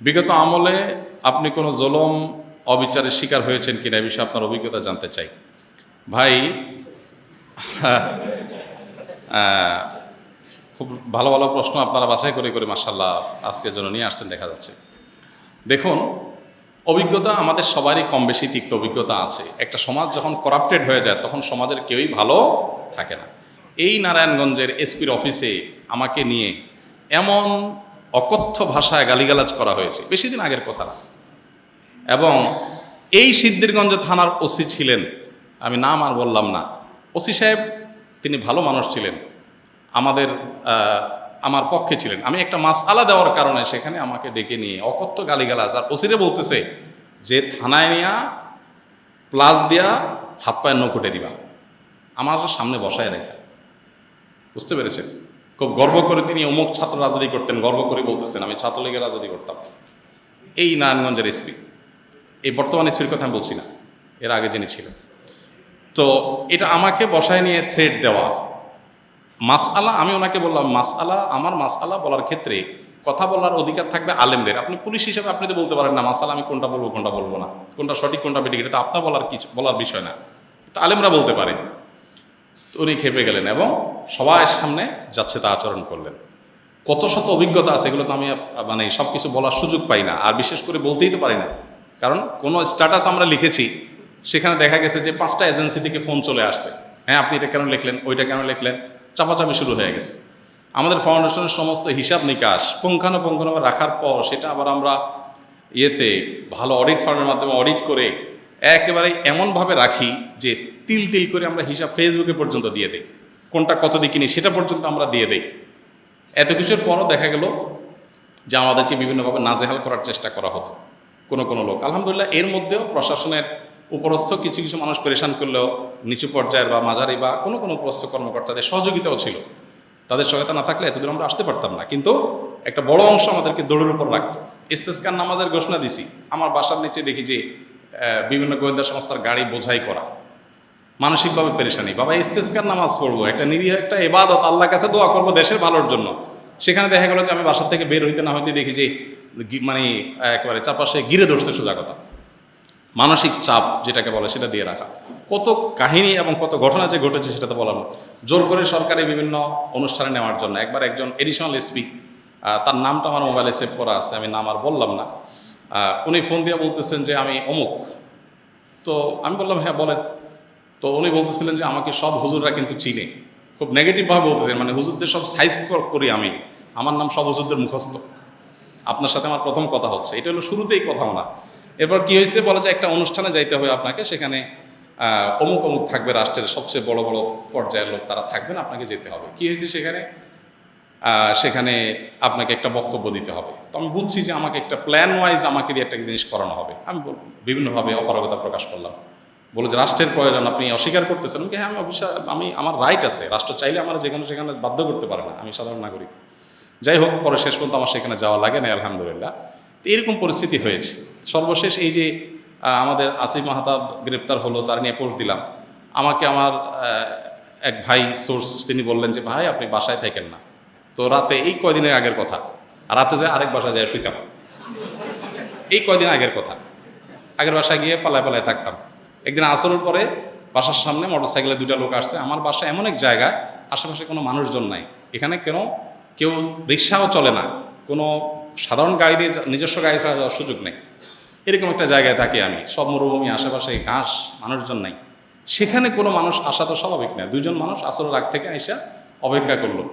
বিগত আমলে আপনি কোনো জুলুম অবিচারের শিকার হয়েছেন কিনা এই বিষয়ে আপনার অভিজ্ঞতা জানতে চাই। ভাই, খুব ভালো ভালো প্রশ্ন আপনারা বাছাই করে করে মাশাআল্লাহ আজকের জন্য নিয়ে আসছেন দেখা যাচ্ছে। দেখুন, অভিজ্ঞতা আমাদের সবারই কম বেশি তিক্ত অভিজ্ঞতা আছে। একটা সমাজ যখন করাপ্টেড হয়ে যায় তখন সমাজের কেউই ভালো থাকে না। এই নারায়ণগঞ্জের এসপির অফিসে আমাকে নিয়ে এমন অকথ্য ভাষায় গালিগালাজ করা হয়েছে, বেশি দিন আগের কথা না। এবং এই সিদ্ধিরগঞ্জ থানার ওসি ছিলেন, আমি নাম আর বললাম না, ওসি সাহেব তিনি ভালো মানুষ ছিলেন, আমার পক্ষে ছিলেন। আমি একটা মাসআলা দেওয়ার কারণে সেখানে আমাকে ডেকে নিয়ে অকথ্য গালিগালাজ, আর ওসিরে বলতেছে যে থানায় নিয়া প্লাস দিয়া হাত পায়ের নখুটে দিবা, আমার সামনে বসায় রেখা। বুঝতে পেরেছেন? খুব গর্ব করে তিনি অমুক ছাত্র রাজনীতি করতেন, গর্ব করে বলতেছেন আমি ছাত্রলীগের রাজনীতি করতাম। এই নারায়ণগঞ্জের এসপি, এই বর্তমান এসপির কথা আমি বলছি না, এর আগে যিনি ছিলেন। তো এটা আমাকে বসায় নিয়ে থ্রেট দেওয়া মাসআলা, আমি ওনাকে বললাম মাসআলা, আমার মাসআলা বলার ক্ষেত্রে কথা বলার অধিকার থাকবে আলেমদের। আপনি পুলিশ হিসেবে আপনি তো বলতে পারেন না মাসআলা আমি কোনটা বলবো কোনটা বলবো না, কোনটা সঠিক কোনটা বেঠিক, এটা তো আপনার বলার বিষয় না, তো আলেমরা বলতে পারে। তো উনি খেপে গেলেন এবং সবার সামনে যাচ্ছে তা আচরণ করলেন। কত শত অভিজ্ঞতা আছে, এগুলো তো আমি মানে সব কিছু বলার সুযোগ পাই না, আর বিশেষ করে বলতেই তো পারি না। কারণ কোনো স্ট্যাটাস আমরা লিখেছি, সেখানে দেখা গেছে যে 5টা এজেন্সি থেকে ফোন চলে আসছে, হ্যাঁ আপনি এটা কেন লিখলেন, ওইটা কেন লিখলেন, চাপাচাপি শুরু হয়ে গেছে। আমাদের ফাউন্ডেশনের সমস্ত হিসাব নিকাশ পুঙ্খানুপুঙ্খভাবে রাখার পর সেটা আবার আমরা ভালো অডিট ফার্মের মাধ্যমে অডিট করে একেবারে এমনভাবে রাখি যে তিল তিল করে আমরা হিসাব ফেসবুকে পর্যন্ত দিয়ে দিই, কোনটা কত দিয়ে কিনি সেটা পর্যন্ত আমরা দিয়ে দিই। এত কিছুর পরও দেখা গেল যে আমাদেরকে বিভিন্নভাবে নাজেহাল করার চেষ্টা করা হতো কোনো কোনো লোক। আলহামদুলিল্লাহ এর মধ্যেও প্রশাসনের উপরস্থ কিছু কিছু মানুষ পরেশান করলেও নিচু পর্যায়ের বা মাঝারি বা কোনো কোনো উপরস্থ কর্মকর্তাদের সহযোগিতাও ছিল। তাদের সহায়তা না থাকলে এতদূর আমরা আসতে পারতাম না। কিন্তু একটা বড় অংশ আমাদেরকে দৌড়ের উপর রাখতো। ইস্তেসকার নামাজের ঘোষণা দিছি, আমার বাসার নিচে দেখি যে বিভিন্ন গোয়েন্দা সংস্থার গাড়ি বোঝাই করা, মানসিকভাবে পেরেশানি। বাবা ইস্তেসকার নামাজ পড়বো, একটা নিরীহ একটা ইবাদত, আল্লাহর কাছে দোয়া করবো দেশের ভালোর জন্য। সেখানে দেখা গেল যে আমি বাসার থেকে বের হইতে না হইতে দেখি যে মানে একেবারে চারপাশে ঘিরে ধরছে সোজা কথা। মানসিক চাপ যেটাকে বলে সেটা দিয়ে রাখা। কত কাহিনী এবং কত ঘটনা যে ঘটেছে সেটা তো বলার মতো। জোর করে সরকারি বিভিন্ন অনুষ্ঠানে নেওয়ার জন্য একবার একজন এডিশনাল এসপি, তার নামটা আমার মোবাইলে সেভ করা আছে, আমি নাম আর বললাম না, উনি ফোন দিয়ে বলতেছেন যে আমি অমুক। তো আমি বললাম হ্যাঁ বলেন। তো উনি বলতেছিলেন যে আমাকে সব হুজুররা কিন্তু চিনে, খুব নেগেটিভভাবে বলতেছেন, মানে হুজুরদের সব সাইজ করি আমি, আমার নাম সব হুজুরদের মুখস্থ, আপনার সাথে আমার প্রথম কথা হচ্ছে। এটা হলো শুরুতেই কথা না। এরপর কি হয়েছে বলে যে একটা অনুষ্ঠানে যাইতে হবে আপনাকে, সেখানে অমুক অমুক থাকবে, রাষ্ট্রের সবচেয়ে বড় বড় পর্যায়ের লোক তারা থাকবেন, আপনাকে যেতে হবে। কি হয়েছে সেখানে আপনাকে একটা বক্তব্য দিতে হবে। তো আমি বুঝছি যে আমাকে একটা প্ল্যান ওয়াইজ আমাকে দিয়ে একটা জিনিস করানো হবে। আমি বিভিন্নভাবে অপারগতা প্রকাশ করলাম, বলে যে রাষ্ট্রের প্রয়োজন আপনি অস্বীকার করতেছেন কি? হ্যাঁ আমি আমার রাইট আছে, রাষ্ট্র চাইলে আমার যেখানে সেখানে বাধ্য করতে পারে না, আমি সাধারণ নাগরিক। যাই হোক, পরে শেষ পর্যন্ত আমার সেখানে যাওয়া লাগে না আলহামদুলিল্লাহ। তো এরকম পরিস্থিতি হয়েছে। সর্বশেষ এই যে আমাদের আসিফ মাহতাব গ্রেপ্তার হলো, তার নিয়ে পোস্ট দিলাম। আমাকে আমার এক ভাই সোর্স তিনি বললেন যে ভাই আপনি বাসায় থাকেন না। তো রাতে, এই কয়দিনের আগের কথা, রাতে যায় আরেক বাসায় যায় শুইতাম, এই কয়দিন আগের কথা। আগের বাসায় গিয়ে পালায় পালায় থাকতাম। একদিন আসরের পরে বাসার সামনে মোটরসাইকেলে 2টা লোক আসছে। আমার বাসা এমন এক জায়গায় আশেপাশে কোনো মানুষজন নাই, এখানে কেউ রিক্সাও চলে না, কোনো সাধারণ গাড়ি দিয়ে নিজস্ব গাড়ি ছাড়া যাওয়ার সুযোগ নেই। এরকম একটা জায়গায় থাকি আমি, সব মরুভূমি, আশেপাশে ঘাস, মানুষজন নাই। সেখানে কোনো মানুষ আসা তো স্বাভাবিক না। 2জন মানুষ আসরের আগ থেকে আইসা অপেক্ষা করলো।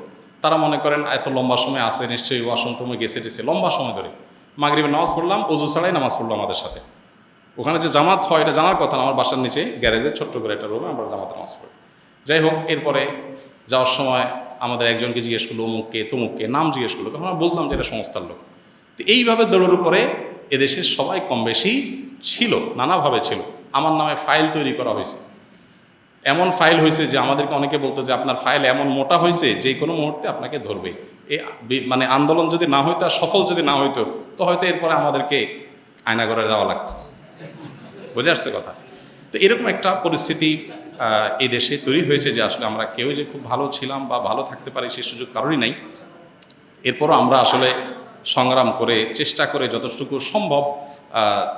তারা মনে করেন এত লম্বা সময় আসে, নিশ্চয়ই ওয়াশরুমে গেছে লম্বা সময় ধরে। মাগরিবের নামাজ পড়লাম, ওযু ছাড়াই নামাজ পড়লো আমাদের সাথে। ওখানে যে জামাত হয় এটা জানার কথা না, আমার বাসার নিচে গ্যারেজে ছোট্ট করে একটা রুমে আমরা জামাতে নামাজ পড়ি। যাই হোক, এরপরে যাওয়ার সময় আমাদের একজনকে জিজ্ঞেস করলো অমুককে তমুককে, নাম জিজ্ঞেস করলো, তখন আমরা বুঝলাম যে এটা সংস্থার লোক। তো এইভাবে দৌড়ের উপরে এদেশের সবাই কম বেশি ছিল, নানাভাবে ছিল। আমার নামে ফাইল তৈরি করা হয়েছে, এমন ফাইল হয়েছে যে আমাদেরকে অনেকে বলতো যে আপনার ফাইল এমন মোটা হয়েছে যে কোনো মুহূর্তে আপনাকে ধরবে। এই মানে আন্দোলন যদি না হইতো, সফল যদি না হইতো, তো হয়তো এরপরে আমাদেরকে আয়নাঘরে যাওয়া লাগতো। বুঝে আসছে কথা? তো এরকম একটা পরিস্থিতি এই দেশে তৈরি হয়েছে যে আসলে আমরা কেউ যে খুব ভালো ছিলাম বা ভালো থাকতে পারি সে সুযোগ কারোরই নাই। এরপরও আমরা আসলে সংগ্রাম করে চেষ্টা করে যতটুকু সম্ভব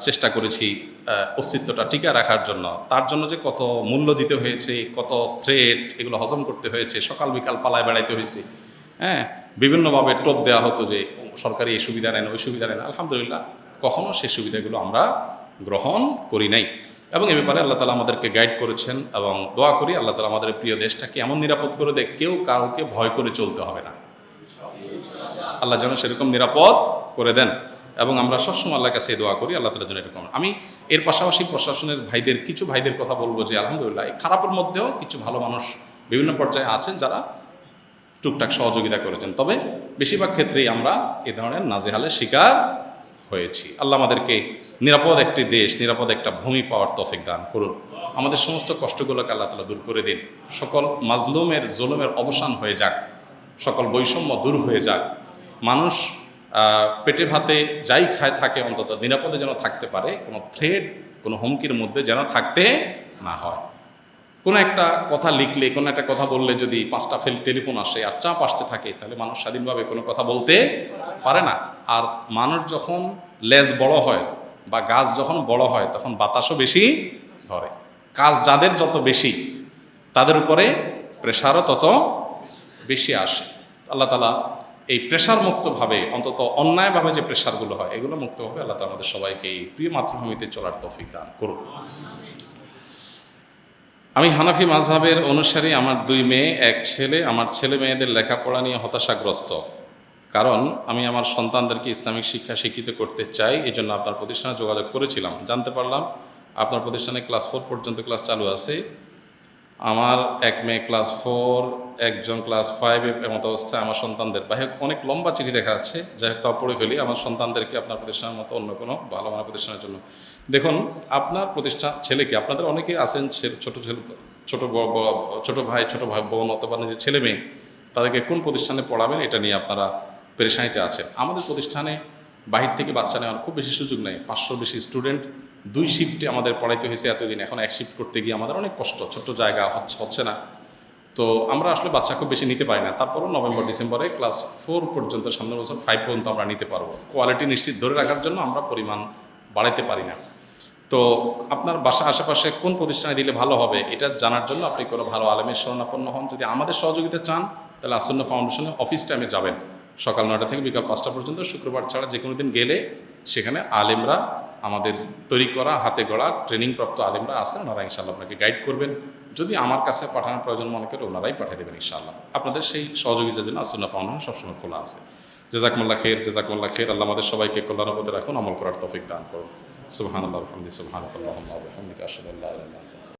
চেষ্টা করেছি অস্তিত্বটা টিকে রাখার জন্য। তার জন্য যে কত মূল্য দিতে হয়েছে, কত থ্রেট, এগুলো হজম করতে হয়েছে, সকাল বিকাল পালায় বেড়াইতে হয়েছে, হ্যাঁ, বিভিন্নভাবে টোপ দেওয়া হতো যে সরকারি এই সুবিধা নেন, ওই সুবিধা নেন। আলহামদুলিল্লাহ কখনো সেই সুবিধাগুলো আমরা গ্রহণ করি নাই, এবং এ ব্যাপারে আল্লাহ তালা আমাদেরকে গাইড করেছেন। এবং দোয়া করি আল্লাহ তালা আমাদের প্রিয় দেশটাকে এমন নিরাপদ করে দেয়, কেউ কাউকে ভয় করে চলতে হবে না। আল্লাহ যেন সেরকম নিরাপদ করে দেন, এবং আমরা সবসময় আল্লাহর কাছে দোয়া করি আল্লাহ তালা যেন এরকম। আমি এর পাশাপাশি প্রশাসনের কিছু ভাইদের কথা বলবো যে আলহামদুলিল্লাহ এই খারাপের মধ্যেও কিছু ভালো মানুষ বিভিন্ন পর্যায়ে আছেন যারা টুকটাক সহযোগিতা করেছেন। তবে বেশিরভাগ ক্ষেত্রেই আমরা এ ধরনের নাজেহালের শিকার হয়েছি। আল্লাহ আমাদেরকে নিরাপদ একটি দেশ, নিরাপদ একটা ভূমি পাওয়ার তৌফিক দান করুন। আমাদের সমস্ত কষ্টগুলোকে আল্লাহ তাআলা দূর করে দিন। সকল মাজলুমের জুলুমের অবসান হয়ে যাক, সকল বৈষম্য দূর হয়ে যাক। মানুষ পেটে ভাতে যাই খায় থাকে অন্তত নিরাপদে যেন থাকতে পারে, কোনো থ্রেড, কোনো হুমকির মধ্যে যেন থাকতে না হয়। কোনো একটা কথা লিখলে, কোনো একটা কথা বললে যদি 5টা টেলিফোন আসে আর চাপ আসতে থাকে, তাহলে মানুষ স্বাধীনভাবে কোনো কথা বলতে পারে না। আর মানুষ যখন লেজ বড় হয় বা গাছ যখন বড় হয়, তখন বাতাসও বেশি ধরে। কাজ যাদের যত বেশি, তাদের উপরে প্রেশারও তত বেশি আসে। আল্লাহ তাআলা এই প্রেশার মুক্তভাবে, অন্তত অন্যায়ভাবে যে প্রেশারগুলো হয়, এগুলো মুক্তভাবে আল্লাহ তাআলা আমাদের সবাইকে এই প্রিয় মাতৃভূমিতে চলার তৌফিক দান করুন। আমি হানাফি মাযহাবের অনুসারী। আমার 2 মেয়ে, 1 ছেলে। আমার ছেলে মেয়েদের লেখাপড়া নিয়ে হতাশাগ্রস্ত, কারণ আমি আমার সন্তানদেরকে ইসলামিক শিক্ষা শিক্ষিত করতে চাই। এই জন্য আপনার প্রতিষ্ঠানে যোগাযোগ করেছিলাম। জানতে পারলাম আপনার প্রতিষ্ঠানে ক্লাস 4 পর্যন্ত ক্লাস চালু আছে। আমার 1 মেয়ে ক্লাস 4, একজন ক্লাস 5 এমত অবস্থায় আমার সন্তানদের। যাই হোক, অনেক লম্বা চিঠি দেখা যাচ্ছে, যাই হোক তাও পড়ে ফেলি। আমার সন্তানদেরকে আপনার প্রতিষ্ঠানের মতো অন্য কোনো ভালো মানের প্রতিষ্ঠানের জন্য দেখুন। আপনার প্রতিষ্ঠান ছেলেকে, আপনাদের অনেকেই আছেন ছোট ভাই বোন অথবা নিজের ছেলে মেয়ে, তাদেরকে কোন প্রতিষ্ঠানে পড়াবেন এটা নিয়ে আপনারা পেরেশানিতে আছেন। আমাদের প্রতিষ্ঠানে বাহির থেকে বাচ্চা নেওয়ার খুব বেশি সুযোগ নেই। 500 বেশি স্টুডেন্ট, 2 শিফটে আমাদের পড়াইতে হয়েছে এতদিন। এখন 1 শিফট করতে গিয়ে আমাদের অনেক কষ্ট, ছোট্ট জায়গা হচ্ছে না। তো আমরা আসলে বাচ্চা খুব বেশি নিতে পারি না। তারপরও নভেম্বর ডিসেম্বরে ক্লাস 4 পর্যন্ত, সামনের বছর 5 পর্যন্ত আমরা নিতে পারবো। কোয়ালিটি নিশ্চিত ধরে রাখার জন্য আমরা পরিমাণ বাড়াইতে পারি না। তো আপনার বাসা আশেপাশে কোন প্রতিষ্ঠানে দিলে ভালো হবে, এটা জানার জন্য আপনি কোনো ভালো আলেমের শরণাপন্ন হন। যদি আমাদের সহযোগিতা চান, তাহলে আসুন্নাহ ফাউন্ডেশনের অফিস টাইমে যাবেন, সকাল 9টা থেকে বিকাল 5টা পর্যন্ত। শুক্রবার ছাড়া যে কোনো দিন গেলে সেখানে আলেমরা, আমাদের তৈরি করা হাতে গড়া ট্রেনিংপ্রাপ্ত আলেমরা আছেন, ওনারা ইনশাআল্লাহ আপনাকে গাইড করবেন। যদি আমার কাছে পাঠানোর প্রয়োজন মনে করে, ওনারাই পাঠিয়ে দেবেন ইনশাআল্লাহ। আপনাদের সেই সহযোগিতার জন্য আসুন্নাহ ফাউন্ডেশন সবসময় খোলা আছে। জাযাকুমুল্লাহ খের। আল্লাহ আমাদের সবাইকে কল্যাণ পথে রাখুন, আমল করার তৌফিক দান করুন। সুবহানাল্লাহ ওয়া বিহামদিহি, সুবহানাকাল্লাহুম্মা ওয়া বিহামদিকা, আশহাদু আল্লা ইলাহা ইল্লা আনতা।